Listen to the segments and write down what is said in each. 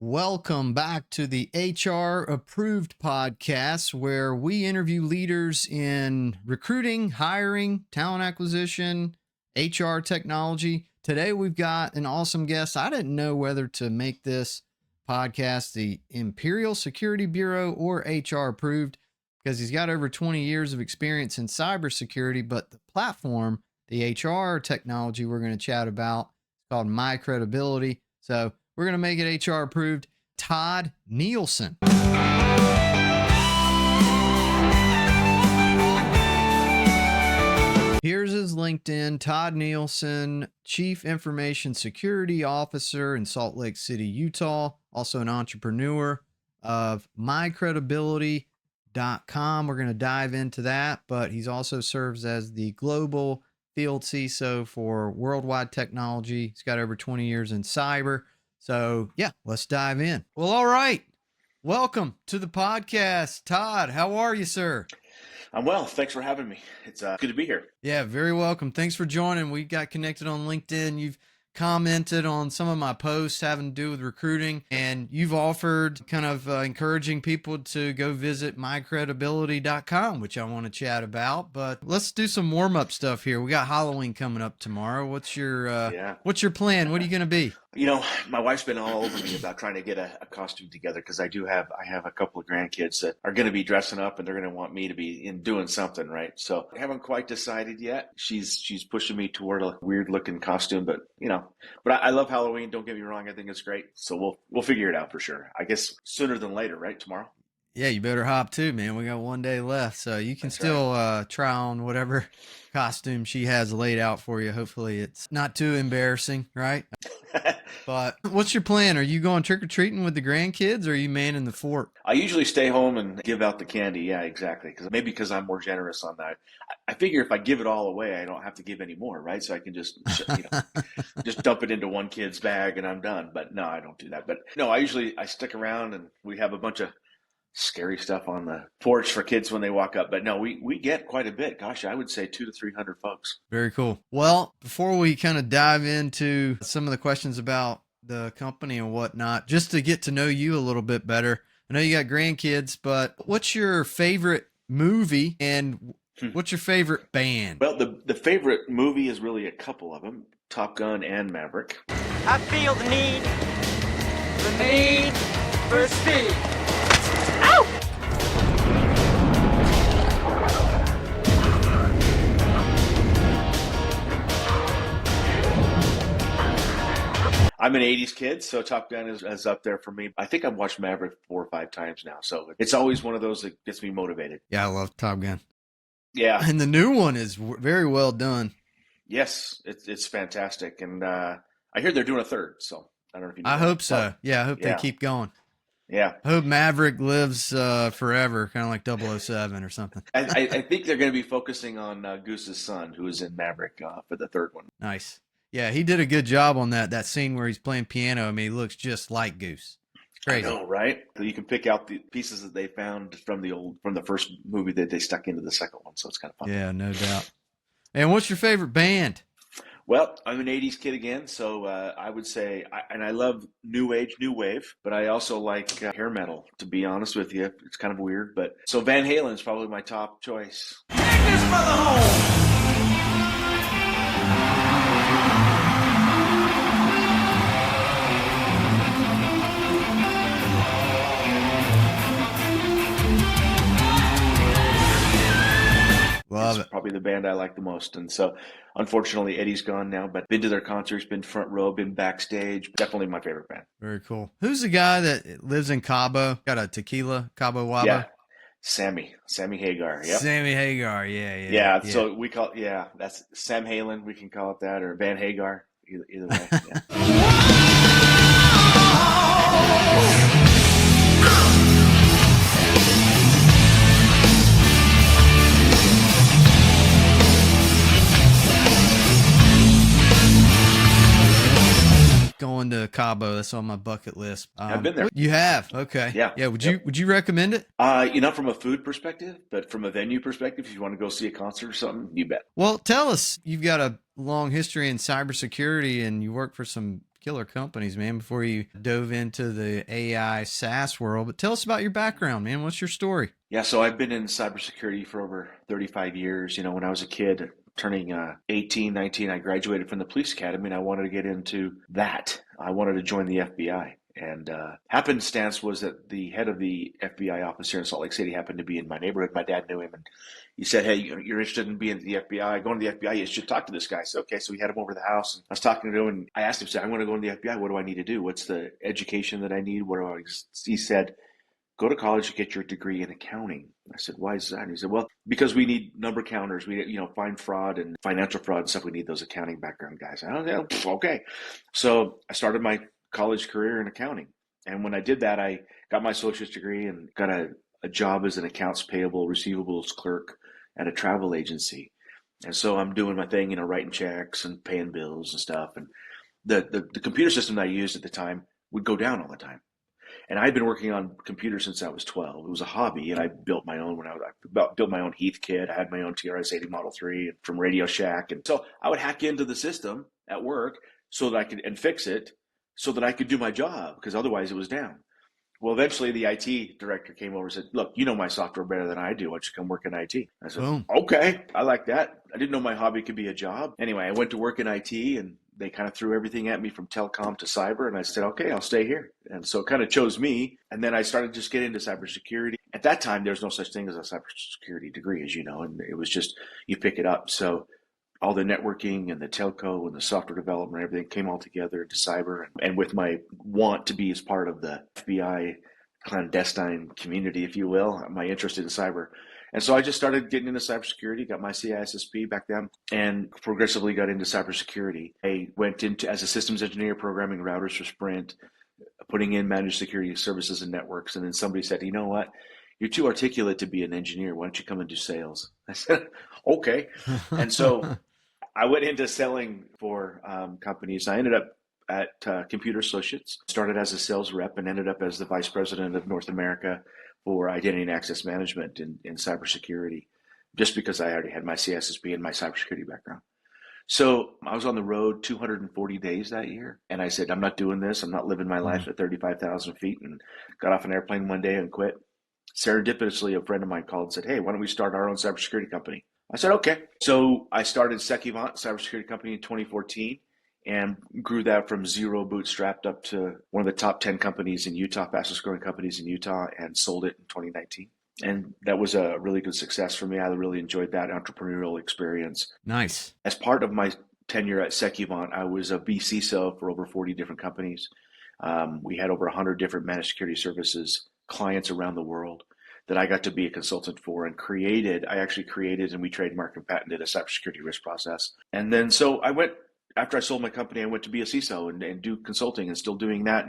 Welcome back to the HR Approved podcast, where we interview leaders in recruiting, hiring, talent acquisition, HR technology. Today, we've got an awesome guest. I didn't know whether to make this podcast the Imperial Security Bureau or HR Approved because he's got over 20 years of experience in cybersecurity, but the platform, the HR technology we're going to chat about, is called MyCredibility. So we're going to make it HR approved. Todd Neilson. Here's his LinkedIn. Todd Neilson, Chief Information Security Officer in Salt Lake City, Utah. Also an entrepreneur of MyCredibility.com. We're going to dive into that, but he's also serves as the global field CISO for worldwide technology. He's got over 20 years in cyber. So yeah, let's dive in. Well, all right. Welcome to the podcast. Todd, how are you, sir? I'm well. Thanks for having me. It's good to be here. Yeah, very welcome. Thanks for joining. We got connected on LinkedIn. You've commented on some of my posts having to do with recruiting, and you've offered kind of encouraging people to go visit MyCredibility.com, which I want to chat about. But let's do some warm-up stuff here. We got Halloween coming up tomorrow. What's your plan? What are you going to be? You know, my wife's been all over me about trying to get a costume together because I have a couple of grandkids that are going to be dressing up and they're going to want me to be in doing something, right? So I haven't quite decided yet. She's pushing me toward a weird looking costume, but I love Halloween. Don't get me wrong. I think it's great. So we'll figure it out for sure. I guess sooner than later, right? Tomorrow. Yeah, you better hop too, man. We got one day left, so you can try on whatever costume she has laid out for you. Hopefully it's not too embarrassing, right? But what's your plan? Are you going trick-or-treating with the grandkids, or are you manning the fort? I usually stay home and give out the candy. Yeah, exactly. Because I'm more generous on that. I figure if I give it all away, I don't have to give any more, right? So I can just just dump it into one kid's bag and I'm done. But no, I don't do that. But no, I stick around and we have a bunch of scary stuff on the porch for kids when they walk up. But no, we get quite a bit. Gosh, I would say 200 to 300 folks. Very cool. Well, before we kind of dive into some of the questions about the company and whatnot, just to get to know you a little bit better, I know you got grandkids, but what's your favorite movie and what's your favorite band? Well, the favorite movie is really a couple of them, Top Gun and Maverick. I feel the need for speed. Ow! I'm an 80s kid, so Top Gun is up there for me. I think I've watched Maverick 4 or 5 times now, so it's always one of those that gets me motivated. Yeah, I love Top Gun. Yeah. And the new one is very well done. Yes, it's fantastic. And I hear they're doing a third, so I don't know if you know. I hope so. Yeah, I hope they keep going. Yeah. I hope Maverick lives forever, kind of like 007 or something. I think they're going to be focusing on Goose's son, who is in Maverick for the third one. Nice. Yeah, he did a good job on that scene where he's playing piano. I mean, he looks just like Goose. It's crazy. I know, right? So you can pick out the pieces that they found from the first movie that they stuck into the second one, so it's kind of fun. Yeah, no doubt. And what's your favorite band? Well, I'm an 80s kid again, so I would say, I love new age, new wave, but I also like hair metal, to be honest with you. It's kind of weird, but so Van Halen is probably my top choice. Take this mother home! Love it's it. Probably the band I like the most. And so, unfortunately, Eddie's gone now, but been to their concerts, been front row, been backstage. Definitely my favorite band. Very cool. Who's the guy that lives in Cabo? Got a tequila, Cabo Wabo? Yeah, Sammy Hagar. Yep. Sammy Hagar, yeah. So we call it, that's Sam Halen, we can call it that, or Van Hagar, either way. Yeah. Going to Cabo, that's on my bucket list. I've been there. You have? Okay. Yeah. Would you recommend it? Not from a food perspective, but from a venue perspective, if you want to go see a concert or something, you bet. Well, tell us, you've got a long history in cybersecurity and you work for some killer companies, man, before you dove into the AI SaaS world. But tell us about your background, man. What's your story? Yeah, so I've been in cybersecurity for over 35 years. You know, when I was a kid, turning 18, 19, I graduated from the police academy and I wanted to get into that. I wanted to join the FBI. And happenstance was that the head of the FBI office here in Salt Lake City happened to be in my neighborhood. My dad knew him, and he said, "Hey, you're interested in being in the FBI? Going to the FBI? You should talk to this guy." So okay, so we had him over to the house, and I was talking to him, and I asked him, "said I'm going to go into the FBI. What do I need to do? What's the education that I need? What do I?" He said, "Go to college and get your degree in accounting." I said, "Why is that?" And he said, "Well, because we need number counters. We, find fraud and financial fraud and stuff. We need those accounting background guys." I don't know. Okay, so I started my college career in accounting. And when I did that, I got my associate's degree and got a job as an accounts payable receivables clerk at a travel agency. And so I'm doing my thing, writing checks and paying bills and stuff. And the computer system that I used at the time would go down all the time. And I'd been working on computers since I was 12. It was a hobby, and I built my own I built my own Heath kit. I had my own TRS-80 Model 3 from Radio Shack. And so I would hack into the system at work so that I could, and fix it, so that I could do my job, because otherwise it was down. Well, eventually the IT director came over and said, "Look, you know my software better than I do. Why don't you come work in IT?" I said, Boom. "Okay, I like that." I didn't know my hobby could be a job. Anyway, I went to work in IT, and they kind of threw everything at me from telecom to cyber. And I said, "Okay, I'll stay here." And so it kind of chose me. And then I started just getting into cybersecurity. At that time, there's no such thing as a cybersecurity degree, as you know, and it was just, you pick it up. So all the networking and the telco and the software development, everything came all together into cyber. And with my want to be as part of the FBI clandestine community, if you will, my interest in cyber. And so I just started getting into cybersecurity, got my CISSP back then, and progressively got into cybersecurity. I went into as a systems engineer, programming routers for Sprint, putting in managed security services and networks. And then somebody said, "You know what? You're too articulate to be an engineer. Why don't you come and do sales?" I said, "Okay." And so I went into selling for companies. I ended up at Computer Associates, started as a sales rep and ended up as the vice president of North America for identity and access management in cybersecurity, just because I already had my CSSP and my cybersecurity background. So I was on the road 240 days that year. And I said, "I'm not doing this. I'm not living my life at 35,000 feet," and got off an airplane one day and quit. Serendipitously, a friend of mine called and said, "Hey, why don't we start our own cybersecurity company?" I said, "Okay." So I started Secuvant, cybersecurity company, in 2014 and grew that from zero bootstrapped up to one of the top 10 companies in Utah, fastest growing companies in Utah, and sold it in 2019. And that was a really good success for me. I really enjoyed that entrepreneurial experience. Nice. As part of my tenure at Secuvant, I was a CISO for over 40 different companies. We had over 100 different managed security services clients around the world that I got to be a consultant for and created. I actually created and we trademarked and patented a cybersecurity risk process. And then so I went, after I sold my company, I went to be a CISO and do consulting and still doing that.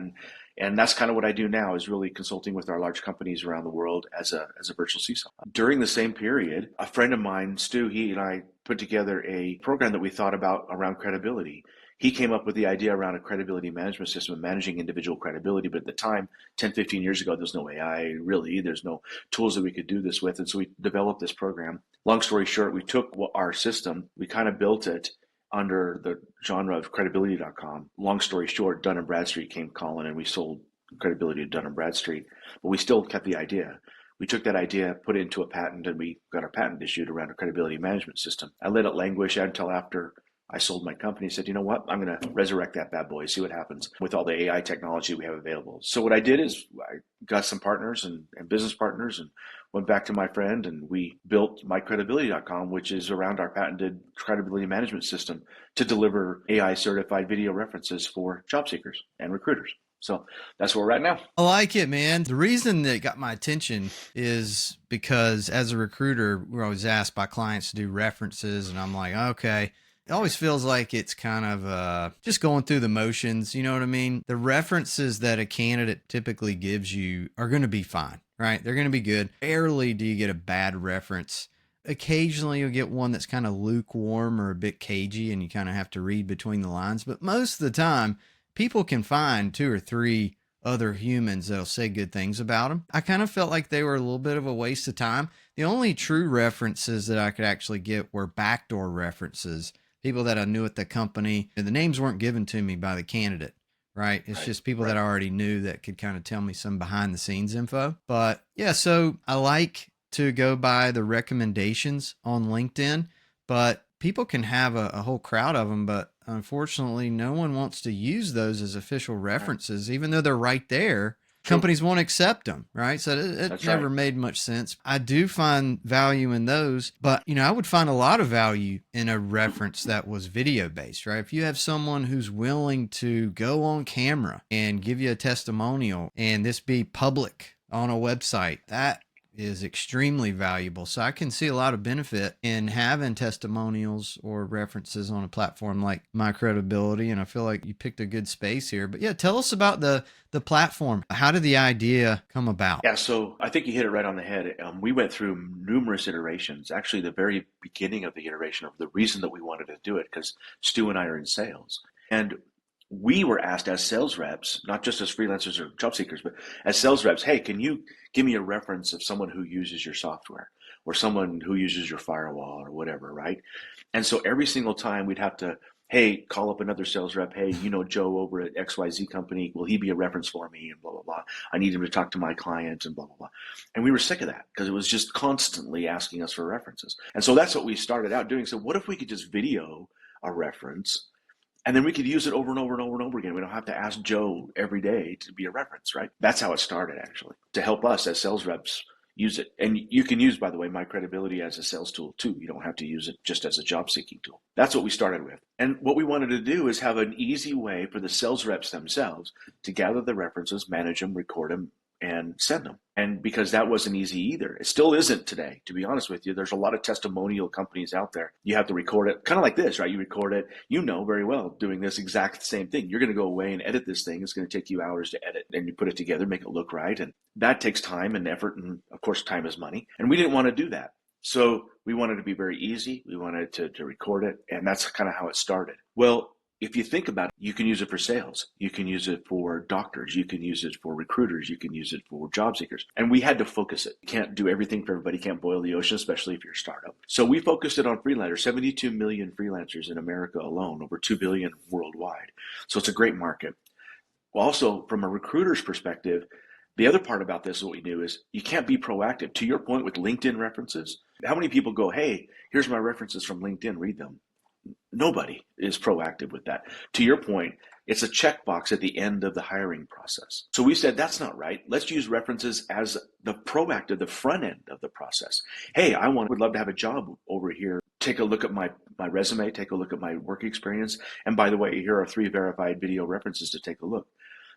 And that's kind of what I do now, is really consulting with our large companies around the world as a virtual CISO. During the same period, a friend of mine, Stu, he and I put together a program that we thought about around credibility. He came up with the idea around a credibility management system, managing individual credibility. But at the time, 10, 15 years ago, there's no AI, really. There's no tools that we could do this with. And so we developed this program. Long story short, we took our system, we kind of built it under the genre of credibility.com. Long story short, Dun & Bradstreet came calling and we sold credibility to Dun & Bradstreet. But we still kept the idea. We took that idea, put it into a patent, and we got our patent issued around a credibility management system. I let it languish until after I sold my company. Said, "You know what? I'm going to resurrect that bad boy, see what happens with all the AI technology we have available." So what I did is I got some partners and business partners and went back to my friend, and we built MyCredibility.com, which is around our patented credibility management system to deliver AI certified video references for job seekers and recruiters. So that's where we're at now. I like it, man. The reason that it got my attention is because as a recruiter, we're always asked by clients to do references, and I'm like, okay. It always feels like it's kind of just going through the motions. You know what I mean? The references that a candidate typically gives you are going to be fine, right? They're going to be good. Rarely do you get a bad reference. Occasionally you'll get one that's kind of lukewarm or a bit cagey and you kind of have to read between the lines. But most of the time, people can find 2 or 3 other humans that'll say good things about them. I kind of felt like they were a little bit of a waste of time. The only true references that I could actually get were backdoor references. People that I knew at the company, and the names weren't given to me by the candidate. right? It's Right. just people that Right. I already knew that could kind of tell me some behind the scenes info. But yeah, so I like to go by the recommendations on LinkedIn, but people can have a whole crowd of them. But unfortunately, no one wants to use those as official Right. references, even though they're right there. True. Companies won't accept them, right? So it That's never right. made much sense. I do find value in those, but I would find a lot of value in a reference that was video based, right? If you have someone who's willing to go on camera and give you a testimonial and this be public on a website, that is extremely valuable. So I can see a lot of benefit in having testimonials or references on a platform like MyCredibility. And I feel like you picked a good space here. But yeah, tell us about the platform. How did the idea come about? Yeah, so I think you hit it right on the head. We went through numerous iterations. Actually, the very beginning of the iteration of the reason that we wanted to do it, because Stu and I are in sales. And we were asked as sales reps, not just as freelancers or job seekers, but as sales reps, hey, can you give me a reference of someone who uses your software or someone who uses your firewall or whatever, right? And so every single time we'd have to, hey, call up another sales rep. Hey, Joe over at XYZ company, will he be a reference for me? And blah, blah, blah. I need him to talk to my client and blah, blah, blah. And we were sick of that because it was just constantly asking us for references. And so that's what we started out doing. So what if we could just video a reference and then we could use it over and over and over and over again? We don't have to ask Joe every day to be a reference, right? That's how it started, actually, to help us as sales reps use it. And you can use, by the way, MyCredibility as a sales tool too. You don't have to use it just as a job seeking tool. That's what we started with. And what we wanted to do is have an easy way for the sales reps themselves to gather the references, manage them, record them, and send them. And because that wasn't easy either. It still isn't today, to be honest with you. There's a lot of testimonial companies out there. You have to record it kind of like this, right? You record it, very well, doing this exact same thing. You're going to go away and edit this thing. It's going to take you hours to edit, and you put it together, make it look right. And that takes time and effort. And of course, time is money. And we didn't want to do that. So we wanted it to be very easy. We wanted to record it. And that's kind of how it started. Well, if you think about it, you can use it for sales. You can use it for doctors. You can use it for recruiters. You can use it for job seekers. And we had to focus it. You can't do everything for everybody. You can't boil the ocean, especially if you're a startup. So we focused it on freelancers, 72 million freelancers in America alone, over 2 billion worldwide. So it's a great market. Also, from a recruiter's perspective, the other part about this, what we do is you can't be proactive. To your point with LinkedIn references, how many people go, hey, here's my references from LinkedIn, read them? Nobody is proactive with that. To your point, it's a checkbox at the end of the hiring process. So we said, that's not right. Let's use references as the proactive, the front end of the process. Hey, would love to have a job over here. Take a look at my resume, take a look at my work experience. And by the way, here are 3 verified video references to take a look.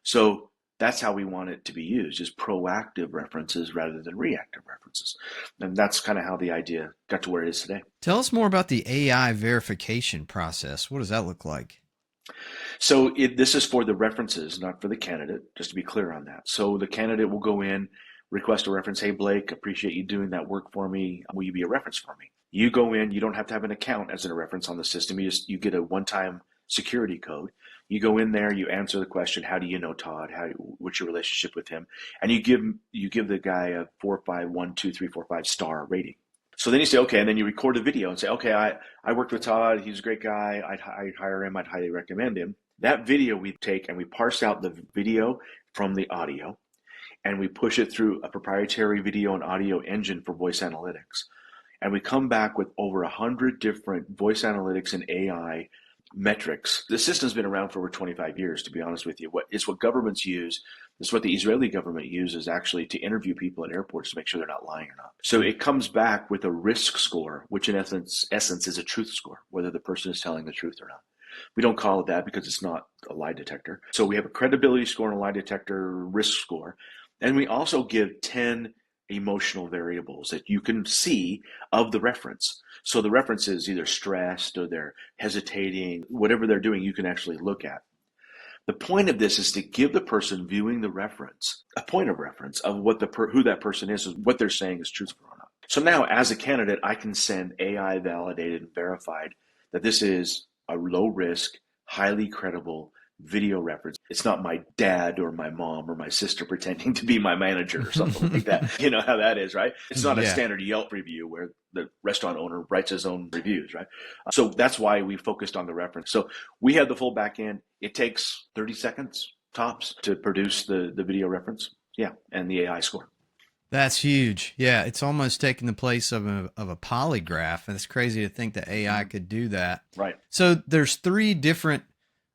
So that's how we want it to be used, is proactive references rather than reactive references. And that's kind of how the idea got to where it is today. Tell us more about the AI verification process. What does that look like? So this is for the references, not for the candidate, just to be clear on that. So the candidate will go in, request a reference. Hey, Blake, appreciate you doing that work for me. Will you be a reference for me? You go in, you don't have to have an account as a reference on the system. You get a one-time security code. You go in there, you answer the question, how do you know Todd? What's your relationship with him? And you give the guy a 4, 5, 1, 2, 3, 4, 5 star rating. So then you say, okay, and then you record a video and say, okay, I worked with Todd. He's a great guy. I'd hire him. I'd highly recommend him. That video we take and we parse out the video from the audio, and we push it through a proprietary video and audio engine for voice analytics. And we come back with over 100 different voice analytics and AI metrics. The system's been around for over 25 years, to be honest with you. It's what governments use. It's what the Israeli government uses actually to interview people at airports to make sure they're not lying or not. So it comes back with a risk score, which in essence is a truth score, whether the person is telling the truth or not. We don't call it that because it's not a lie detector. So we have a credibility score and a lie detector risk score. And we also give 10 emotional variables that you can see of the reference. So the reference is either stressed or they're hesitating, whatever they're doing, you can actually look at. The point of this is to give the person viewing the reference a point of reference of what who that person is, what they're saying is truthful or not. So now as a candidate, I can send AI validated and verified that this is a low risk, highly credible video reference. It's not my dad or my mom or my sister pretending to be my manager or something like that. You know how that is, right? It's not a standard Yelp review where the restaurant owner writes his own reviews, right? So that's why we focused on the reference. So we have the full back end. It takes 30 seconds tops to produce the video reference. Yeah. And the AI score. That's huge. Yeah. It's almost taking the place of a polygraph. And it's crazy to think that AI could do that. Right. So there's 3 different,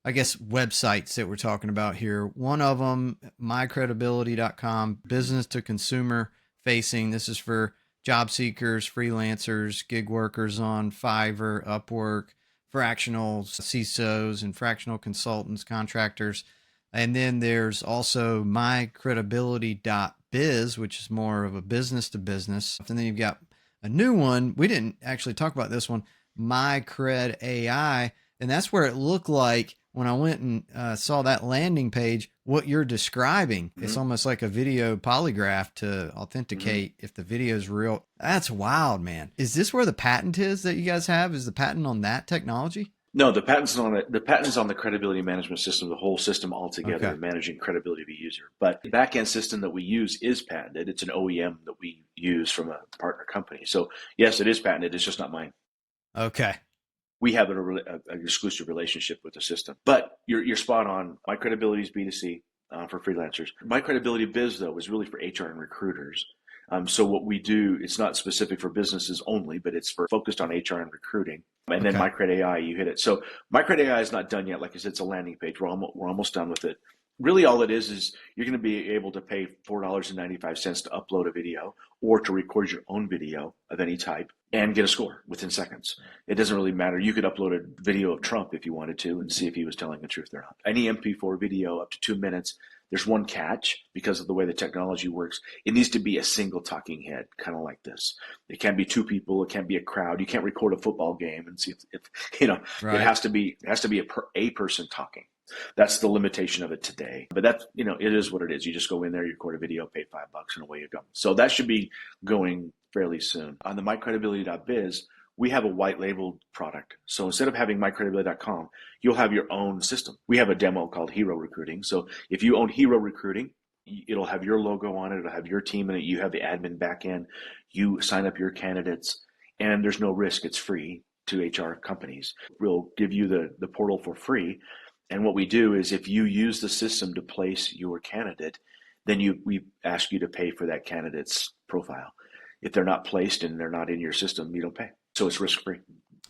I guess, websites that we're talking about here. One of them, MyCredibility.com, business to consumer facing. This is for job seekers, freelancers, gig workers on Fiverr, Upwork, fractional CISOs and fractional consultants, contractors. And then there's also MyCredibility.biz, which is more of a business to business. And then you've got a new one. We didn't actually talk about this one, MyCred AI. And that's where it looked like when I went and saw that landing page, what you're describing. It's almost like a video polygraph to authenticate if the video is real. That's wild, man. Is this where the patent is that you guys have? Is the patent on that technology? No, the patent's on it. The patent is on the credibility management system, the whole system altogether, managing credibility of a user. But the backend system that we use is patented. It's an OEM that we use from a partner company. So yes, it is patented. It's just not mine. Okay. We have an exclusive relationship with the system. But you're spot on. MyCredibility is B2C for freelancers. MyCredibility.biz, though, is really for HR and recruiters. So what we do, it's not specific for businesses only, but it's focused on HR and recruiting. And then MyCred AI, you hit it. So MyCred AI is not done yet. Like I said, it's a landing page. We're almost done with it. Really, all it is you're going to be able to pay $4.95 to upload a video or to record your own video of any type and get a score within seconds. It doesn't really matter. You could upload a video of Trump if you wanted to and see if he was telling the truth or not. Any MP4 video up to 2 minutes. There's one catch because of the way the technology works. It needs to be a single talking head, kind of like this. It can't be 2 people. It can't be a crowd. You can't record a football game and see if it has to be a person talking. That's the limitation of it today. But that's, it is what it is. You just go in there, you record a video, pay $5 and away you go. So that should be going fairly soon. On the MyCredibility.biz, we have a white labeled product. So instead of having MyCredibility.com, you'll have your own system. We have a demo called Hero Recruiting. So if you own Hero Recruiting, it'll have your logo on it. It'll have your team in it. You have the admin back end. You sign up your candidates and there's no risk. It's free to HR companies. We'll give you the portal for free. And what we do is if you use the system to place your candidate, then we ask you to pay for that candidate's profile. If they're not placed and they're not in your system, you don't pay. So it's risk-free.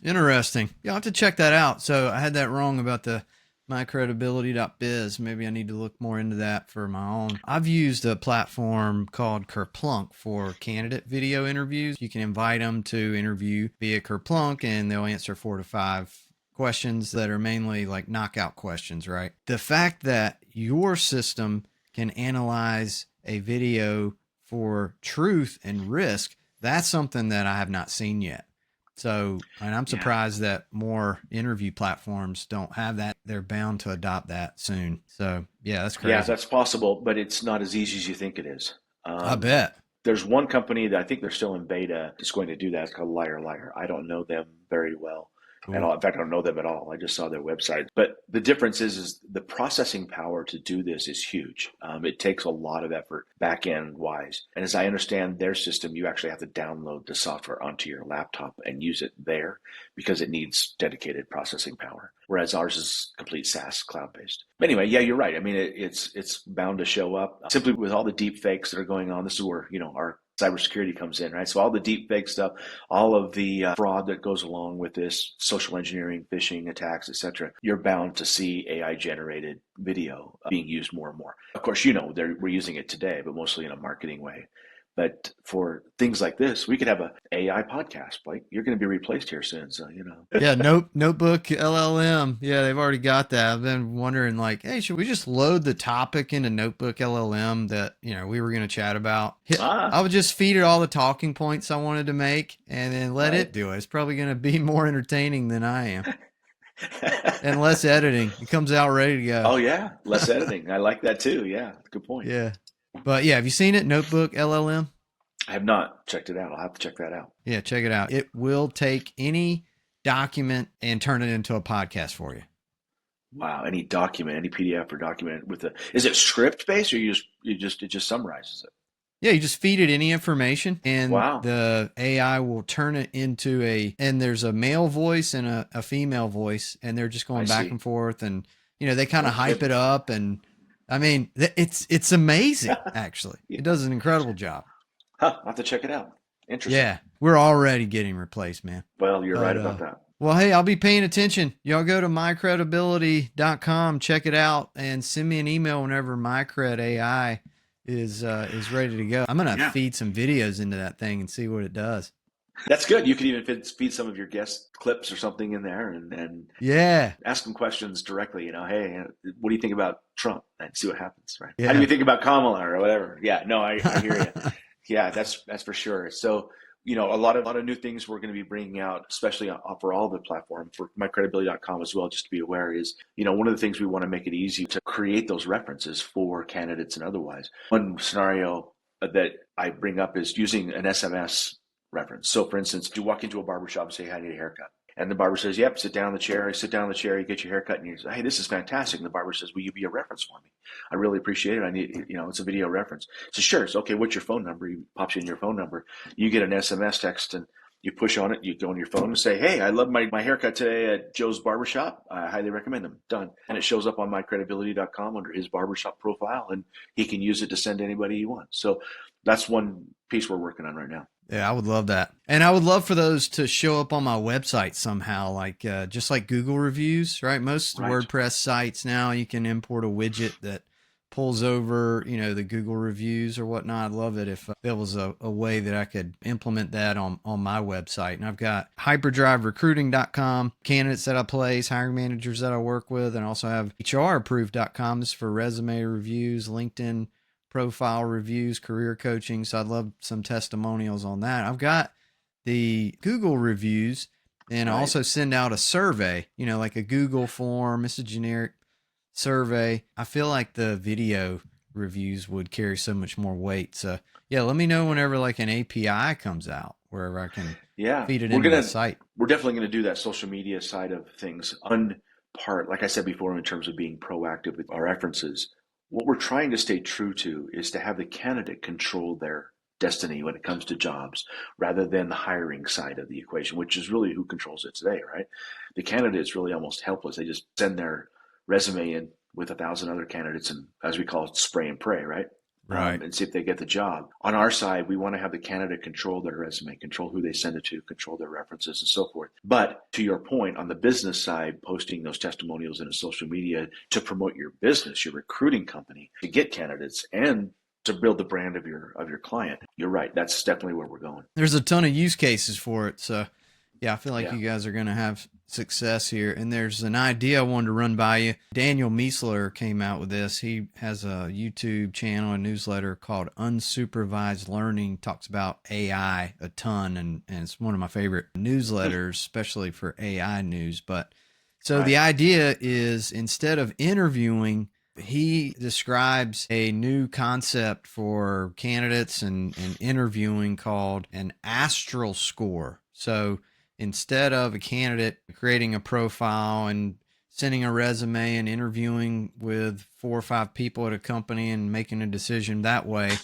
Interesting. You'll have to check that out. So I had that wrong about the MyCredibility.biz. Maybe I need to look more into that for my own. I've used a platform called Kerplunk for candidate video interviews. You can invite them to interview via Kerplunk and they'll answer 4 to 5 questions that are mainly like knockout questions, right? The fact that your system can analyze a video for truth and risk, that's something that I have not seen yet. So, and I'm surprised that more interview platforms don't have that. They're bound to adopt that soon. So yeah, that's crazy. Yeah, that's possible, but it's not as easy as you think it is. I bet. There's one company that I think they're still in beta that's going to do that. It's called Liar Liar. I don't know them very well. Cool. And in fact, I don't know them at all. I just saw their website. But the difference is the processing power to do this is huge. It takes a lot of effort back end wise. And as I understand their system, you actually have to download the software onto your laptop and use it there because it needs dedicated processing power. Whereas ours is complete SaaS cloud based. But anyway, yeah, you're right. I mean, it's bound to show up simply with all the deep fakes that are going on. This is where, our cybersecurity comes in, right? So all the deep fake stuff, all of the fraud that goes along with this, social engineering, phishing attacks, etc. You're bound to see AI generated video being used more and more. Of course, we're using it today, but mostly in a marketing way. But for things like this, we could have an AI podcast. Blake, you're going to be replaced here soon, so Yeah, Notebook LLM. Yeah, they've already got that. I've been wondering, like, hey, should we just load the topic into Notebook LLM that we were going to chat about? I would just feed it all the talking points I wanted to make, and then let it do it. It's probably going to be more entertaining than I am. And less editing. It comes out ready to go. Oh yeah, less editing. I like that too. Yeah, good point. Yeah. But yeah, have you seen it? Notebook LLM? I have not checked it out. I'll have to check that out. Yeah, check it out. It will take any document and turn it into a podcast for you. Wow. Any document, any PDF or document with is it script based or it just summarizes it? Yeah, you just feed it any information and Wow. the AI will turn it into and there's a male voice and a female voice, and they're just I going back see. and forth, and they kind No of hype it kidding. up, and I mean, it's amazing actually. Yeah. It does an incredible job. Huh. I'll have to check it out. Interesting. Yeah, we're already getting replaced, man. Well, you're right But about that. well, hey, I'll be paying attention. Y'all go to MyCredibility.com, check it out, and send me an email whenever MyCred AI is ready to go. I'm gonna feed some videos into that thing and see what it does. That's good. You could even feed some of your guest clips or something in there and Yeah, ask them questions directly. Hey, what do you think about Trump? And see what happens, right? yeah. How do you think about Kamala or whatever? Yeah, no, I hear you. Yeah, that's for sure. So, a lot of new things we're going to be bringing out, especially for all the platform, for mycredibility.com as well, just to be aware is, one of the things we want to make it easy to create those references for candidates and otherwise. One scenario that I bring up is using an SMS reference. So for instance, you walk into a barbershop and say, "Hey, I need a haircut." And the barber says, "Yep, sit down in the chair." I sit down in the chair, you get your haircut, and you say, "Hey, this is fantastic." And the barber says, "Will you be a reference for me? I really appreciate it. I need, it's a video reference." So sure. So, okay, what's your phone number? He pops in your phone number. You get an SMS text and you push on it. You go on your phone and say, "Hey, I love my haircut today at Joe's Barbershop. I highly recommend them." Done. And it shows up on mycredibility.com under his barbershop profile, and he can use it to send to anybody he wants. So that's one piece we're working on right now. Yeah, I would love that. And I would love for those to show up on my website somehow, like just like Google reviews, right? Most WordPress sites now, you can import a widget that pulls over, the Google reviews or whatnot. I'd love it if there was a way that I could implement that on my website. And I've got hyperdriverecruiting.com, candidates that I place, hiring managers that I work with, and I also have hrapproved.com. This is for resume reviews, LinkedIn profile reviews, career coaching. So I'd love some testimonials on that. I've got the Google reviews, and I also send out a survey, like a Google form. It's a generic survey. I feel like the video reviews would carry so much more weight. So yeah, let me know whenever like an API comes out wherever I can feed it into the site. We're definitely going to do that social media side of things. Like I said before, in terms of being proactive with our references, what we're trying to stay true to is to have the candidate control their destiny when it comes to jobs, rather than the hiring side of the equation, which is really who controls it today, right? The candidate is really almost helpless. They just send their resume in with 1,000 other candidates and, as we call it, spray and pray, right? Right. And see if they get the job. On our side, we want to have the candidate control their resume, control who they send it to, control their references and so forth. But to your point, on the business side, posting those testimonials into social media to promote your business, your recruiting company, to get candidates and to build the brand of your client. You're right. That's definitely where we're going. There's a ton of use cases for it. So yeah, I feel like you guys are going to have success here. And there's an idea I wanted to run by you. Daniel Miessler came out with this. He has a YouTube channel, a newsletter called Unsupervised Learning, talks about AI a ton. And it's one of my favorite newsletters, especially for AI news. But so the idea is, instead of interviewing, he describes a new concept for candidates and interviewing called an astral score. So instead of a candidate creating a profile and sending a resume and interviewing with 4 or 5 people at a company and making a decision that way,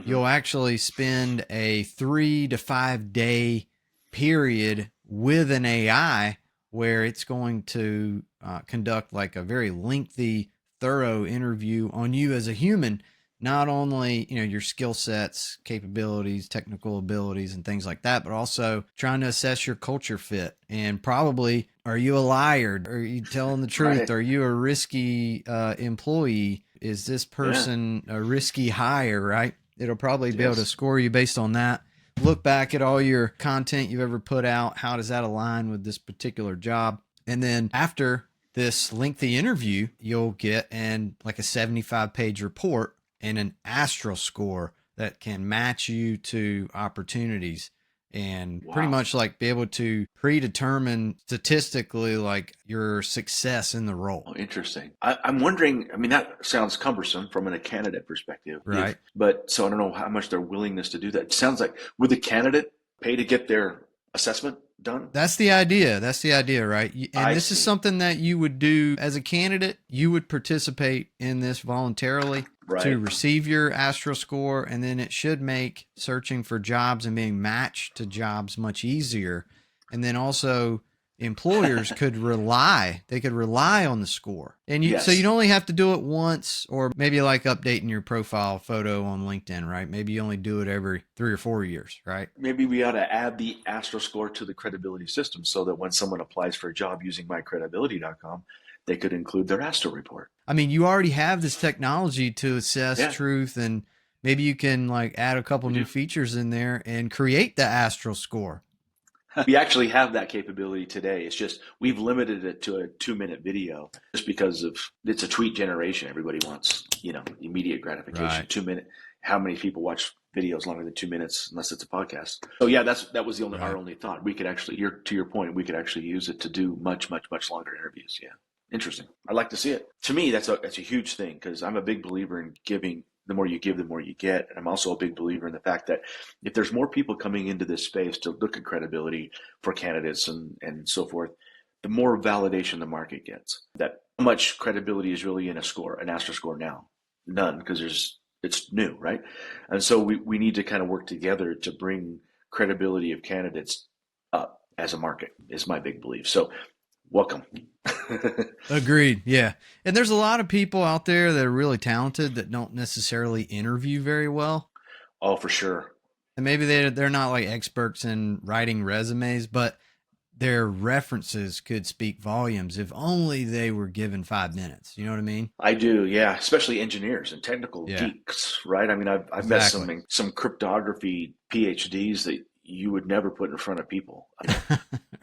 you'll actually spend a 3 to 5 day period with an AI where it's going to conduct like a very lengthy, thorough interview on you as a human. Not only, your skill sets, capabilities, technical abilities, and things like that, but also trying to assess your culture fit. And probably, are you a liar? Are you telling the truth? Right. Are you a risky employee? Is this person a risky hire, right? It'll probably be able to score you based on that. Look back at all your content you've ever put out. How does that align with this particular job? And then after this lengthy interview, you'll get like a 75-page report and an astral score that can match you to opportunities and pretty much like be able to predetermine statistically like your success in the role. Oh, interesting. I'm wondering, that sounds cumbersome from a candidate perspective. Right. But so I don't know how much their willingness to do that. It sounds like, would the candidate pay to get their assessment done? That's the idea. That's the idea, right? And this is something that you would do as a candidate. You would participate in this voluntarily to receive your Astro score, and then it should make searching for jobs and being matched to jobs much easier. And then also employers could rely on the score. And so you'd only have to do it once, or maybe like updating your profile photo on LinkedIn, right? Maybe you only do it every 3 or 4 years, right? Maybe we ought to add the Astro score to the credibility system so that when someone applies for a job using MyCredibility.com, they could include their Astro report. I mean, you already have this technology to assess truth, and maybe you can like add a couple new features in there and create the Astro score. We actually have that capability today. It's just we've limited it to a 2-minute video just because it's a tweet generation. Everybody wants, immediate gratification. Right. 2 minute. How many people watch videos longer than 2 minutes unless it's a podcast? So yeah, that was our only thought. We could actually, to your point, we could actually use it to do much, much, much longer interviews. Yeah. Interesting. I'd like to see it. To me, that's a huge thing because I'm a big believer in giving. The more you give, the more you get. And I'm also a big believer in the fact that if there's more people coming into this space to look at credibility for candidates and so forth, the more validation the market gets. That how much credibility is really in an Astro score now? None, because it's new, right? And so we need to kind of work together to bring credibility of candidates up as a market is my big belief. So welcome. Agreed. Yeah. And there's a lot of people out there that are really talented that don't necessarily interview very well. Oh, for sure. And maybe they're not like experts in writing resumes, but their references could speak volumes if only they were given 5 minutes. You know what I mean? I do. Yeah. Especially engineers and technical geeks, right? I mean, I've met some cryptography PhDs that you would never put in front of people.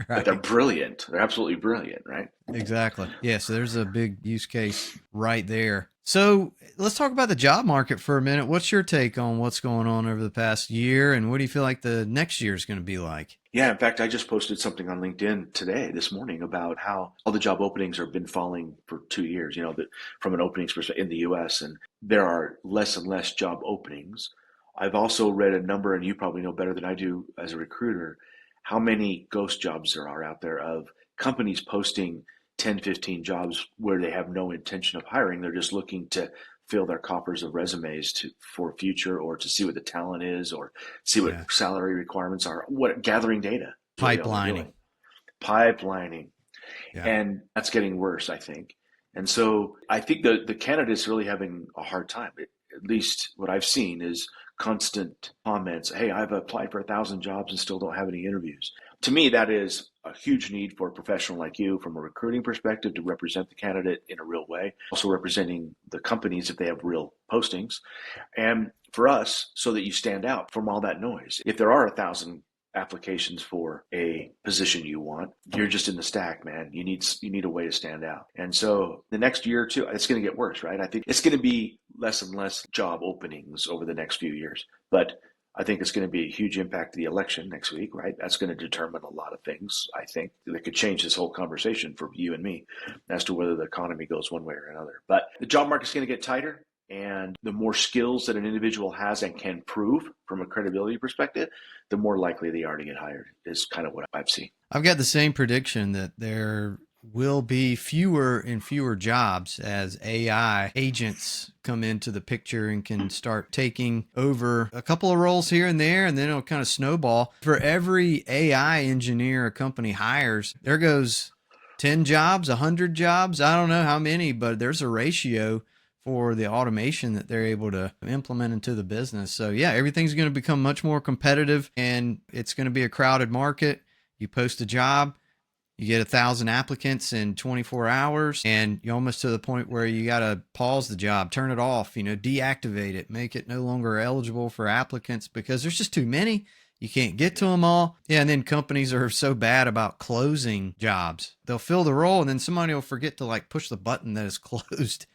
But they're brilliant. They're absolutely brilliant, right? Exactly. Yeah, so there's a big use case right there. So let's talk about the job market for a minute. What's your take on what's going on over the past year, and what do you feel like the next year is going to be like? Yeah, in fact, I just posted something on LinkedIn this morning about how all the job openings have been falling for 2 years, from an openings perspective in the U.S., and there are less and less job openings. I've also read a number, and you probably know better than I do as a recruiter, how many ghost jobs there are out there of companies posting 10, 15 jobs where they have no intention of hiring. They're just looking to fill their coffers of resumes for future, or to see what the talent is, or see what salary requirements are, gathering data. Pipelining. Yeah. And that's getting worse, I think. And so I think the candidates really having a hard time. At least what I've seen is constant comments. Hey, I've applied for 1,000 jobs and still don't have any interviews. To me, that is a huge need for a professional like you from a recruiting perspective to represent the candidate in a real way. Also representing the companies if they have real postings. And for us, so that you stand out from all that noise. If there are 1,000 applications for a position you want, you're just in the stack, man. You need a way to stand out. And so the next year or two, it's going to get worse, right? I think it's going to be less and less job openings over the next few years. But I think it's going to be a huge impact to the election next week, right? That's going to determine a lot of things, I think, that could change this whole conversation for you and me as to whether the economy goes one way or another. But the job market's going to get tighter. And the more skills that an individual has and can prove from a credibility perspective, the more likely they are to get hired, is kind of what I've seen. I've got the same prediction that there will be fewer and fewer jobs as AI agents come into the picture and can start taking over a couple of roles here and there, and then it'll kind of snowball. For every AI engineer a company hires, there goes 10 jobs, 100 jobs. I don't know how many, but there's a ratio for the automation that they're able to implement into the business. So yeah, everything's going to become much more competitive, and it's going to be a crowded market. You post a job, you get 1,000 applicants in 24 hours, and you're almost to the point where you got to pause the job, turn it off, deactivate it, make it no longer eligible for applicants because there's just too many. You can't get to them all. Yeah, and then companies are so bad about closing jobs. They'll fill the role, and then somebody will forget to push the button that is closed.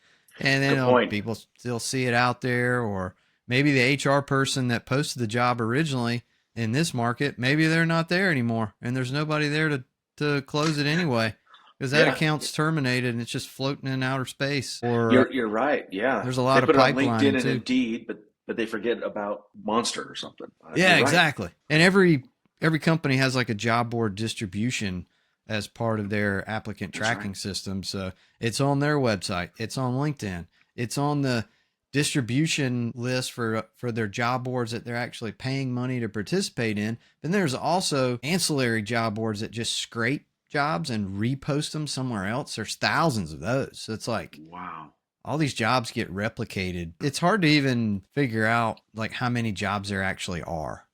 And then people still see it out there, or maybe the HR person that posted the job originally in this market, maybe they're not there anymore, and there's nobody there to close it anyway, because that account's terminated and it's just floating in outer space. Or you're right. Yeah, there's a lot of pipeline on LinkedIn and too. Indeed, but they forget about Monster or something. Yeah, exactly. And every every company has like a job board distribution as part of their applicant tracking system. So it's on their website. It's on LinkedIn. It's on the distribution list for their job boards that they're actually paying money to participate in. Then there's also ancillary job boards that just scrape jobs and repost them somewhere else. There's thousands of those. So it's like, wow, all these jobs get replicated. It's hard to even figure out like how many jobs there actually are.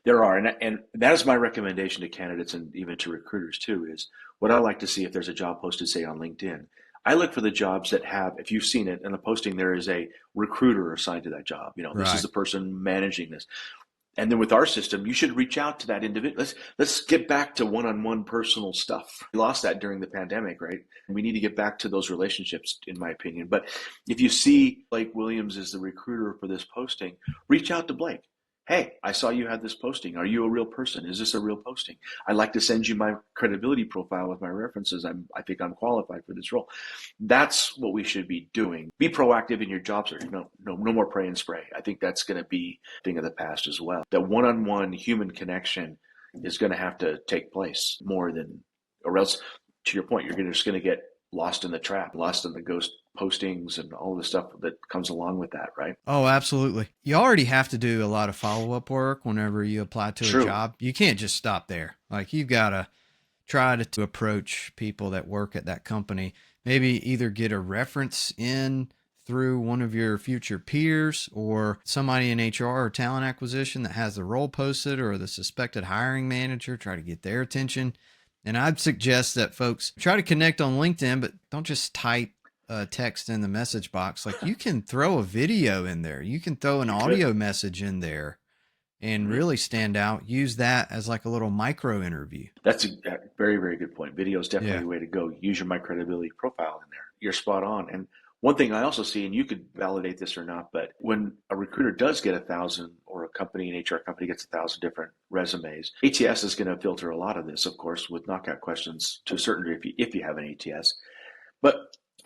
there are, and that is my recommendation to candidates and even to recruiters too. Is what I like to see if there's a job posted, say on LinkedIn. I look for the jobs that have, if you've seen it in the posting, there is a recruiter assigned to that job. You know, this is the person managing this. And then with our system, you should reach out to that individual. Let's get back to one-on-one personal stuff. We lost that during the pandemic, right? And we need to get back to those relationships, in my opinion. But if you see Blake Williams is the recruiter for this posting, reach out to Blake. Hey, I saw you had this posting. Are you a real person? Is this a real posting? I'd like to send you my credibility profile with my references. I think I'm qualified for this role. That's what we should be doing. Be proactive in your job search. No more pray and spray. I think that's going to be a thing of the past as well. That one-on-one human connection is going to have to take place more than, or else, to your point, you're just going to get lost in the trap, lost in the ghost postings and all the stuff that comes along with that, right? Oh, absolutely. You already have to do a lot of follow-up work whenever you apply to a job. You can't just stop there. Like, you've got to try to approach people that work at that company. Maybe either get a reference in through one of your future peers or somebody in HR or talent acquisition that has the role posted, or the suspected hiring manager. Try to get their attention. And I'd suggest that folks try to connect on LinkedIn, but don't just type text in the message box. Like, you can throw a video in there. You can throw an audio message in there and really stand out. Use that as like a little micro interview. That's a very, very good point. Video is definitely the way to go. Use your MyCredibility profile in there. You're spot on. And one thing I also see, and you could validate this or not, but when a recruiter does get 1,000, or a company, an HR company gets 1,000 different resumes, ATS is going to filter a lot of this, of course, with knockout questions to a certain degree if you have an ATS. But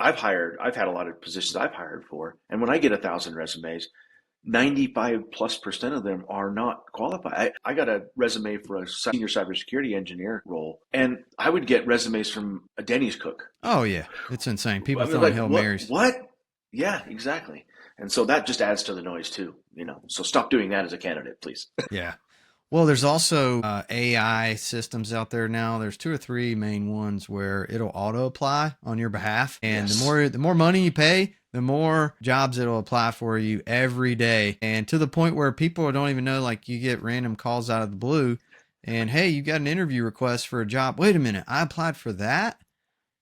I've had a lot of positions I've hired for, and when I get 1,000 resumes, 95+% of them are not qualified. I got a resume for a senior cybersecurity engineer role, and I would get resumes from a Denny's cook. Oh yeah, it's insane. People throwing Hail Marys. What? Yeah, exactly. And so that just adds to the noise too, So stop doing that as a candidate, please. Yeah. Well, there's also AI systems out there now. There's 2 or 3 main ones where it'll auto apply on your behalf, and the more money you pay, the more jobs it'll apply for you every day. And to the point where people don't even know, like, you get random calls out of the blue and, hey, you got an interview request for a job. Wait a minute, I applied for that?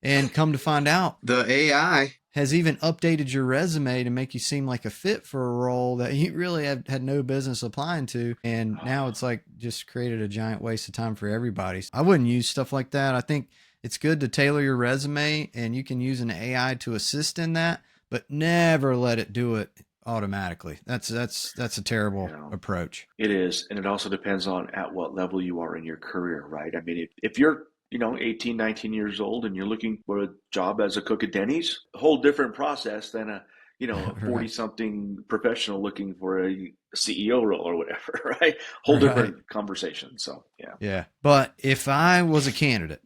And come to find out, the AI has even updated your resume to make you seem like a fit for a role that you really had no business applying to. And now it's like just created a giant waste of time for everybody. I wouldn't use stuff like that. I think it's good to tailor your resume, and you can use an AI to assist in that, but never let it do it automatically. That's a terrible approach. It is. And it also depends on at what level you are in your career, right? I mean, if you're 18, 19 years old and you're looking for a job as a cook at Denny's, a whole different process than a 40-something professional looking for a CEO role or whatever, right? Whole different conversation. So, yeah. Yeah. But if I was a candidate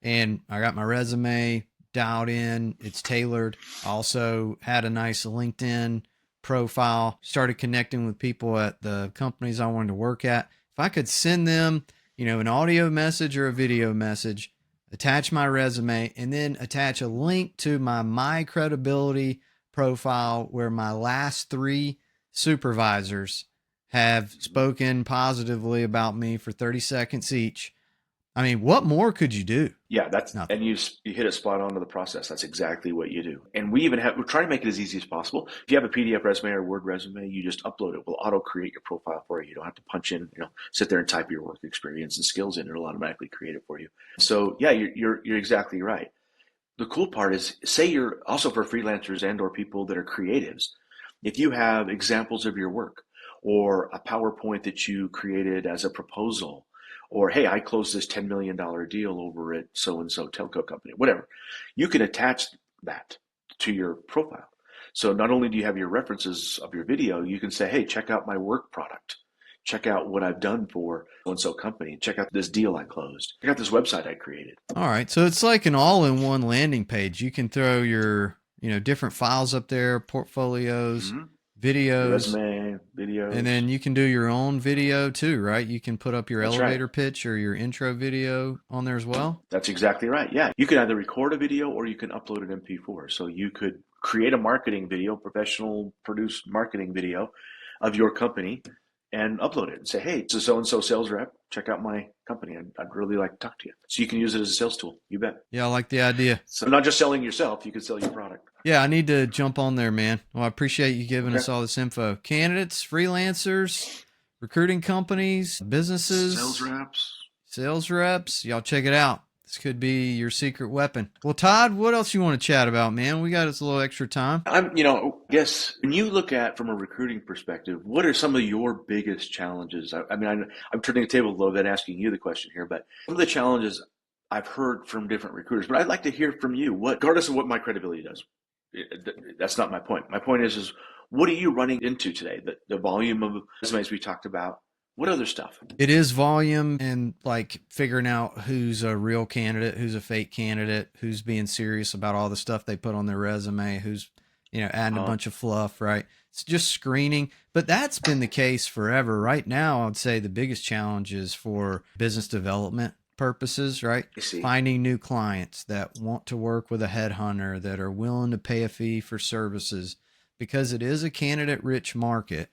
and I got my resume dialed in, it's tailored, also had a nice LinkedIn profile, started connecting with people at the companies I wanted to work at, if I could send them an audio message or a video message, attach my resume, and then attach a link to my MyCredibility profile where my last 3 supervisors have spoken positively about me for 30 seconds each. I mean, what more could you do? Yeah, that's nothing. And you hit it spot on to the process. That's exactly what you do. And we're trying to make it as easy as possible. If you have a PDF resume or Word resume, you just upload it. We'll auto create your profile for you. You don't have to punch in, sit there and type your work experience and skills in. It'll automatically create it for you. So yeah, you're exactly right. The cool part is, say you're also for freelancers and or people that are creatives. If you have examples of your work or a PowerPoint that you created as a proposal, or, hey, I closed this $10 million deal over at so-and-so telco company, whatever. You can attach that to your profile. So not only do you have your references of your video, you can say, hey, check out my work product. check out what I've done for so-and-so company. Check out this deal I closed. Check out this website I created. All right. So it's like an all-in-one landing page. You can throw your, different files up there, portfolios, videos, resume, videos. And then you can do your own video too, right? You can put up your That's elevator right. pitch or your intro video on there as well. That's exactly right. Yeah. You can either record a video or you can upload an MP4. So you could create a marketing video, professional produced marketing video of your company and upload it and say, hey, it's a so-and-so sales rep. Check out my company. I'd really like to talk to you. So you can use it as a sales tool. You bet. Yeah, I like the idea. So not just selling yourself, you can sell your product. Yeah, I need to jump on there, man. Well, I appreciate you giving us all this info. Candidates, freelancers, recruiting companies, businesses, sales reps. Y'all check it out. This could be your secret weapon. Well, Todd, what else you want to chat about, man? We got us a little extra time. Guess when you look at from a recruiting perspective, what are some of your biggest challenges? I'm turning the table a little bit, asking you the question here, but some of the challenges I've heard from different recruiters, but I'd like to hear from you. Regardless of what MyCredibility does, that's not my point. My point is what are you running into today? The volume of resumes we talked about. What other stuff? It is volume and like figuring out who's a real candidate, who's a fake candidate, who's being serious about all the stuff they put on their resume, who's, adding a bunch of fluff, right? It's just screening, but that's been the case forever. Right now, I would say the biggest challenge is for business development purposes, right? Finding new clients that want to work with a headhunter, that are willing to pay a fee for services, because it is a candidate-rich market.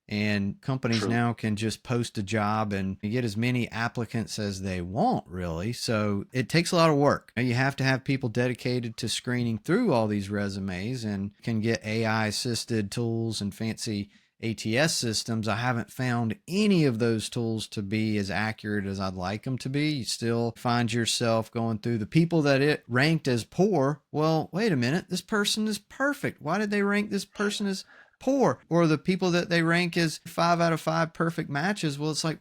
And companies now can just post a job and get as many applicants as they want, really. So it takes a lot of work. You have to have people dedicated to screening through all these resumes, and can get AI-assisted tools and fancy ATS systems. I haven't found any of those tools to be as accurate as I'd like them to be. You still find yourself going through the people that it ranked as poor. Well, wait a minute. This person is perfect. Why did they rank this person as poor? Or the people that they rank as 5 out of 5 perfect matches. Well, it's like,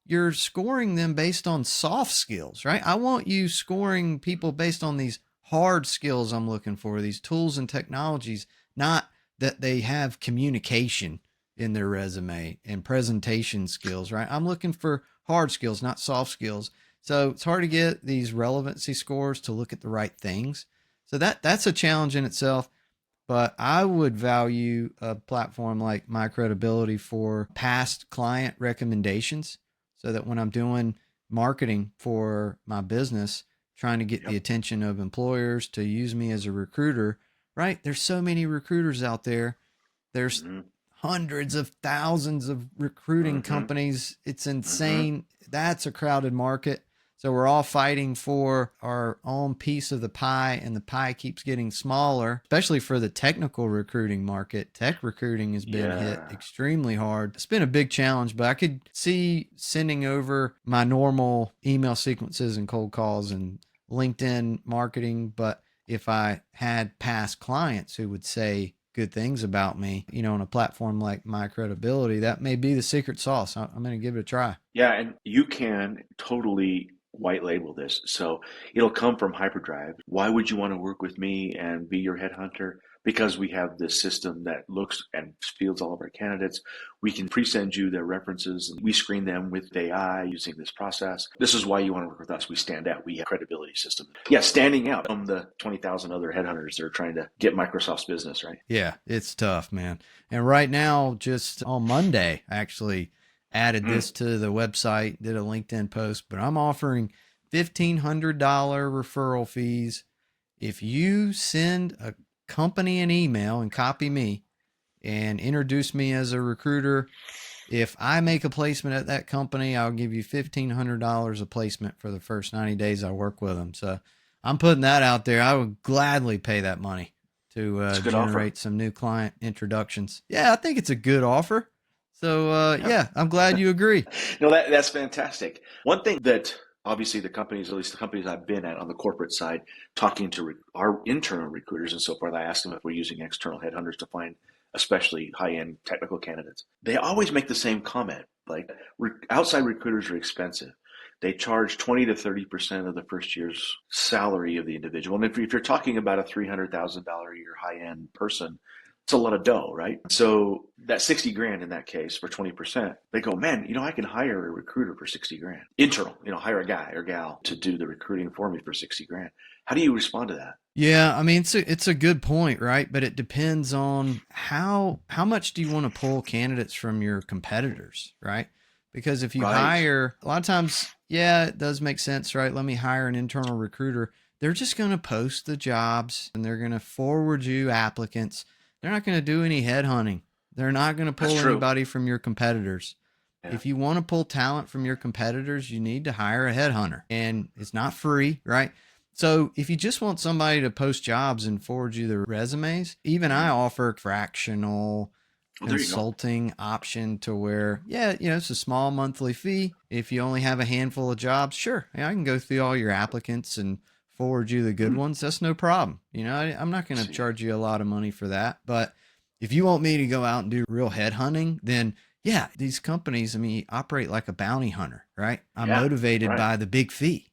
you're scoring them based on soft skills, right? I want you scoring people based on these hard skills I'm looking for, these tools and technologies, not that they have communication in their resume and presentation skills, right? I'm looking for hard skills, not soft skills. So it's hard to get these relevancy scores to look at the right things. So that's a challenge in itself. But I would value a platform like MyCredibility for past client recommendations, so that when I'm doing marketing for my business, trying to get the attention of employers to use me as a recruiter, right? There's so many recruiters out there. There's hundreds of thousands of recruiting companies. It's insane. That's a crowded market. So we're all fighting for our own piece of the pie, and the pie keeps getting smaller, especially for the technical recruiting market. Tech recruiting has been hit extremely hard. It's been a big challenge, but I could see sending over my normal email sequences and cold calls and LinkedIn marketing. But if I had past clients who would say good things about me, on a platform like MyCredibility, that may be the secret sauce. I'm going to give it a try. Yeah, and you can totally white label this. So it'll come from Hyperdrive. Why would you want to work with me and be your headhunter? Because we have this system that looks and fields all of our candidates. We can pre-send you their references. We screen them with AI using this process. This is why you want to work with us. We stand out. We have a credibility system. Yeah, standing out from the 20,000 other headhunters that are trying to get Microsoft's business, right? Yeah, it's tough, man. And right now, just on Monday, actually, added this to the website, did a LinkedIn post, but I'm offering $1,500 referral fees if you send a company an email and copy me and introduce me as a recruiter. If I make a placement at that company, I'll give you $1,500 a placement for the first 90 days I work with them. So I'm putting that out there. I would gladly pay that money to generate some new client introductions. Yeah, I think it's a good offer. So, yeah, I'm glad you agree. No, that's fantastic. One thing that obviously the companies, at least the companies I've been at on the corporate side, talking to our internal recruiters and so forth, I ask them if we're using external headhunters to find especially high-end technical candidates. They always make the same comment, like outside recruiters are expensive. They charge 20 to 30% of the first year's salary of the individual. And if you're talking about a $300,000 a year high-end person, It's a lot of dough, right? So that 60 grand in that case for 20%, they go, man, I can hire a recruiter for 60 grand. Internal, hire a guy or gal to do the recruiting for me for 60 grand. How do you respond to that? Yeah, I mean it's a good point, right? But it depends on how much do you want to pull candidates from your competitors, right? Because if you hire, a lot of times, yeah, it does make sense, right? Let me hire an internal recruiter. They're just going to post the jobs and they're going to forward you applicants. They're not going to do any headhunting. They're not going to pull anybody from your competitors. Yeah. If you want to pull talent from your competitors, you need to hire a headhunter, and it's not free, right? So if you just want somebody to post jobs and forward you their resumes, even I offer fractional consulting option to where, yeah, it's a small monthly fee. If you only have a handful of jobs, sure, I can go through all your applicants and forward you the good ones. That's no problem. I'm not going to charge you a lot of money for that. But if you want me to go out and do real headhunting, then yeah, these companies, operate like a bounty hunter, right? I'm motivated by the big fee.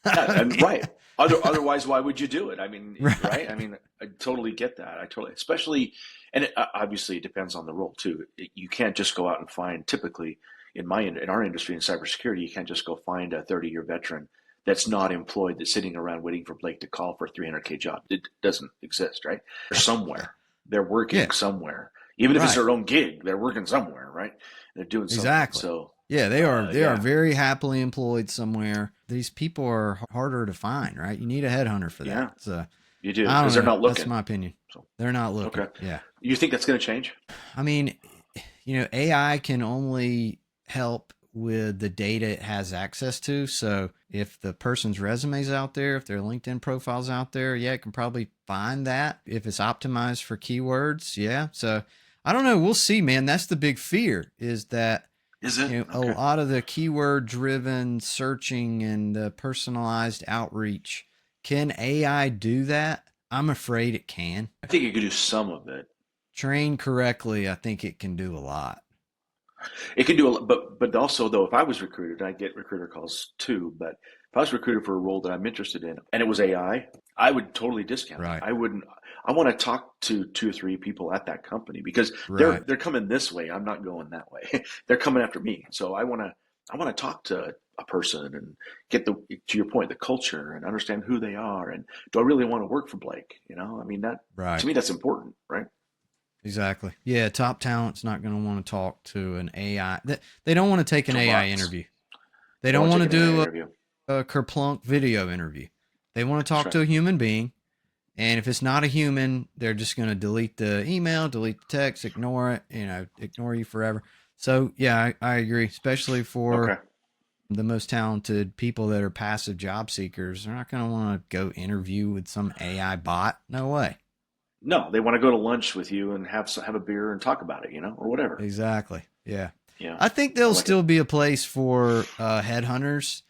Right. Otherwise, why would you do it? Right? I totally get that. Especially, and obviously it depends on the role too. You can't just go out and find, typically in our industry in cybersecurity, you can't just go find a 30-year veteran that's not employed, that's sitting around waiting for Blake to call for a 300K job. It doesn't exist, right? They're somewhere. They're working somewhere. Even if it's their own gig, they're working somewhere, right? They're doing something. Exactly. So yeah, they are very happily employed somewhere. These people are harder to find, right? You need a headhunter for that. Yeah. So you do, because they're not looking. That's my opinion. So they're not looking. Okay. Yeah. You think that's going to change? AI can only help with the data it has access to. So if the person's resume's out there, if their LinkedIn profile's out there, yeah, it can probably find that. If it's optimized for keywords, yeah. So I don't know. We'll see, man. That's the big fear, is that a lot of the keyword driven searching and the personalized outreach. Can AI do that? I'm afraid it can. I think it could do some of it. Trained correctly, I think it can do a lot. It can do a lot, but also though, if I was recruited, I get recruiter calls too, but if I was recruited for a role that I'm interested in and it was AI, I would totally discount it. I want to talk to 2 or 3 people at that company, because they're coming this way. I'm not going that way. They're coming after me. So I want to talk to a person and get to your point, the culture, and understand who they are. And do I really want to work for Blake? To me, that's important, right? Exactly. Yeah. Top talent's not going to want to talk to an AI. They don't want to take an AI interview. They don't want to do a kerplunk video interview. They want to talk to a human being. And if it's not a human, they're just going to delete the email, delete the text, ignore it, ignore you forever. So yeah, I agree, especially for the most talented people that are passive job seekers. They're not going to want to go interview with some AI bot. No way. No, they want to go to lunch with you and have a beer and talk about it, or whatever. Exactly. Yeah. Yeah. I think there'll still be a place for headhunters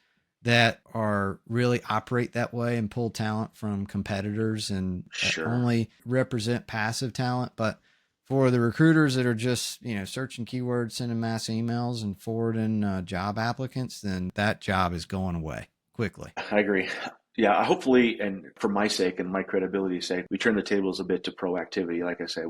that are really operate that way and pull talent from competitors and only represent passive talent. But for the recruiters that are just, searching keywords, sending mass emails and forwarding job applicants, then that job is going away quickly. I agree. Yeah, hopefully, and for my sake and my credibility's sake, we turn the tables a bit to proactivity. Like I said,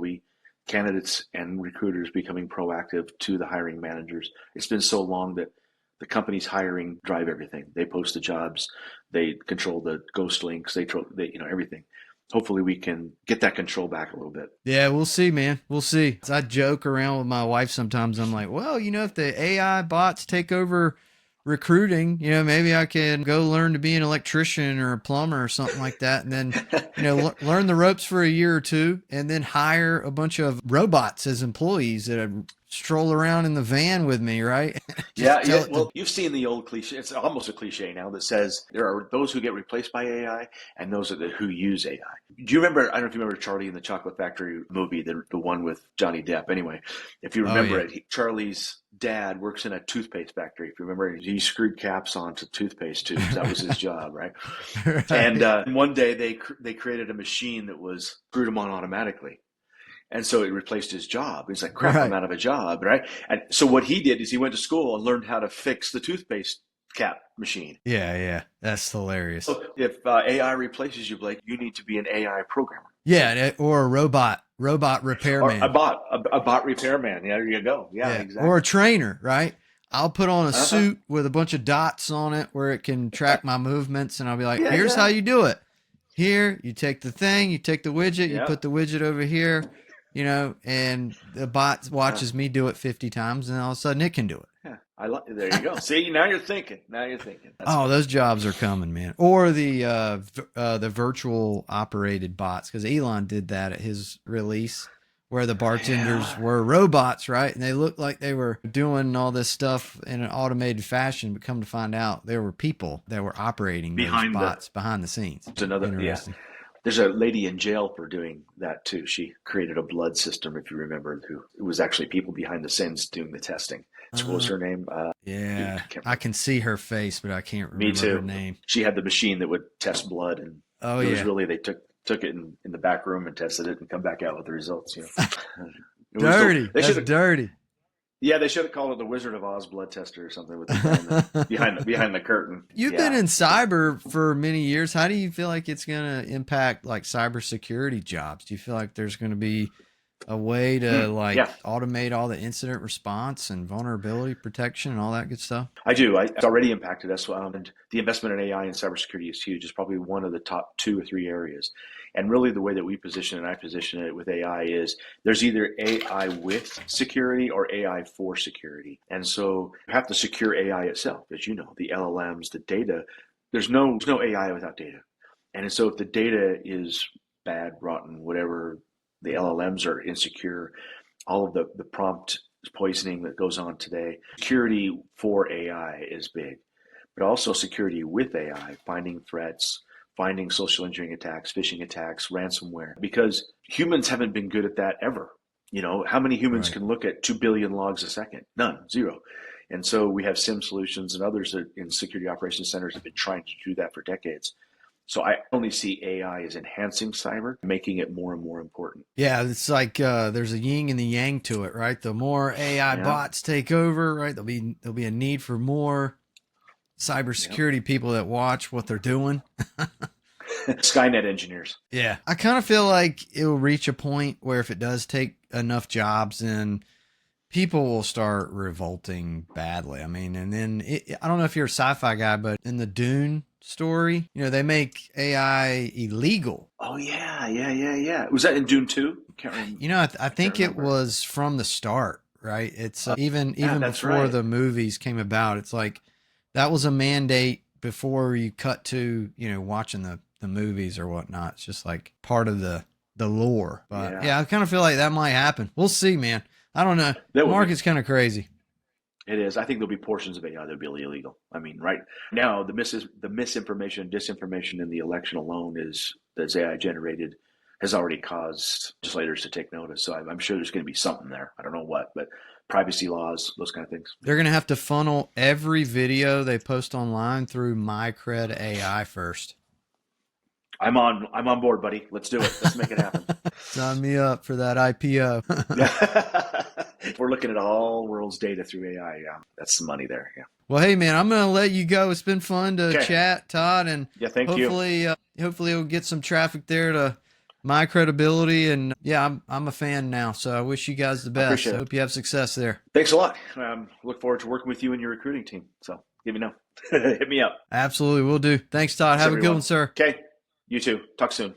candidates and recruiters becoming proactive to the hiring managers. It's been so long that the companies hiring drive everything. They post the jobs, they control the ghost links, they everything. Hopefully we can get that control back a little bit. Yeah, we'll see, man. We'll see. I joke around with my wife sometimes. I'm like, well, if the AI bots take over recruiting, maybe I can go learn to be an electrician or a plumber or something like that, and then learn the ropes for a year or two, and then hire a bunch of robots as employees that stroll around in the van with me, right? Yeah. Well, you've seen the old cliche. It's almost a cliche now that says there are those who get replaced by AI and those who use AI. Do you remember? I don't know if you remember Charlie in the Chocolate Factory movie, the one with Johnny Depp. Anyway, if you remember Charlie's dad works in a toothpaste factory. If you remember, he screwed caps onto toothpaste tubes. That was his job, right? And one day they created a machine that screwed them on automatically. And so it replaced his job. He's like, crap, I'm out of a job, right? And so what he did is he went to school and learned how to fix the toothpaste cap machine. Yeah. That's hilarious. So if AI replaces you, Blake, you need to be an AI programmer. Yeah, or a robot Or repairman. a bot repairman. Yeah, there you go. Yeah, exactly. Or a trainer, right? I'll put on a suit with a bunch of dots on it where it can track my movements, and I'll be like, here's how you do it. Here, you take the thing, you take the widget, you put the widget over here, and the bot watches me do it 50 times, and all of a sudden it can do it. Yeah, there you go. See, now you're thinking. That's cool. Those jobs are coming, man. Or the virtual operated bots, because Elon did that at his release, where the bartenders were robots, right? And they looked like they were doing all this stuff in an automated fashion, but come to find out, there were people that were operating those bots behind the scenes. It's another interesting. Yeah. There's a lady in jail for doing that too. She created a blood system, if you remember, it was actually people behind the scenes doing the testing. What was her name? I can see her face, but I can't remember her name. She had the machine that would test blood, and it was really, they took it in the back room and tested it and come back out with the results. Dirty. That's dirty. Yeah, they should have called it the Wizard of Oz blood tester or something with behind the curtain. You've been in cyber for many years. How do you feel like it's going to impact like cybersecurity jobs? Do you feel like there's going to be a way to automate all the incident response and vulnerability protection and all that good stuff? I do. It's already impacted us. And the investment in AI and cybersecurity is huge. It's probably one of the top 2 or 3 areas. And really the way that we position, and I position it with AI, is there's either AI with security or AI for security. And so you have to secure AI itself, as you know, the LLMs, the data. There's no AI without data. And so if the data is bad, rotten, whatever, the LLMs are insecure, all of the prompt poisoning that goes on today. Security for AI is big, but also security with AI, finding threats, finding social engineering attacks, phishing attacks, ransomware, because humans haven't been good at that ever. How many humans can look at 2 billion logs a second? None, 0. And so we have SIM solutions and others that in security operations centers have been trying to do that for decades. So I only see AI as enhancing cyber, making it more and more important. Yeah, it's like there's a yin and the yang to it, right? The more AI bots take over, right, there'll be a need for more cybersecurity people that watch what they're doing. Skynet engineers. Yeah, I kind of feel like it will reach a point where if it does take enough jobs, then people will start revolting badly. I mean, and then I don't know if you're a sci-fi guy, but in the Dune story, they make AI illegal. Oh yeah. Was that in Dune 2? Can't remember. I think it was from the start, right? It's even before the movies came about. It's like that was a mandate before you cut to watching the movies or whatnot. It's just like part of the lore. But I kind of feel like that might happen. We'll see, man. I don't know. The market's kind of crazy. It is. I think there'll be portions of AI that'll be illegal. I mean, right now, the misinformation, disinformation in the election alone that's AI generated has already caused legislators to take notice. So I'm sure there's going to be something there. I don't know what, but privacy laws, those kind of things. They're going to have to funnel every video they post online through MyCred AI first. I'm on board, buddy. Let's do it. Let's make it happen. Sign me up for that IPO. We're looking at all world's data through AI. Yeah, that's the money there. Yeah. Well, hey man, I'm going to let you go. It's been fun to chat, Todd, and hopefully it'll get some traffic there to MyCredibility. And I'm a fan now, so I wish you guys the best. I hope you have success there. Thanks a lot. Look forward to working with you and your recruiting team. So let me know. Hit me up. Absolutely, will do. Thanks, Todd. Have a good one, sir. Okay. You too. Talk soon.